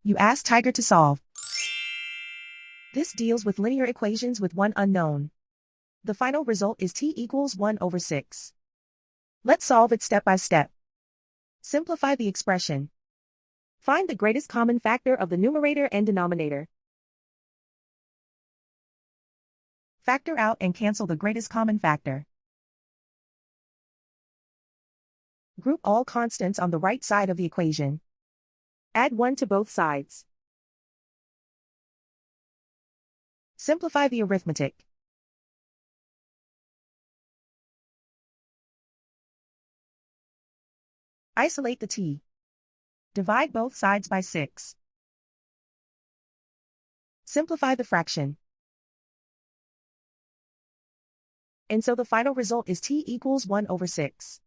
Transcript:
You ask Tiger to solve. This deals with linear equations with one unknown. The final result is t equals 1 over 6. Let's solve it step by step. Simplify the expression. Find the greatest common factor of the numerator and denominator. Factor out and cancel the greatest common factor. Group all constants on the right side of the equation. Add 1 to both sides. Simplify the arithmetic. Isolate the t. Divide both sides by 6. Simplify the fraction. And so the final result is t equals 1 over 6.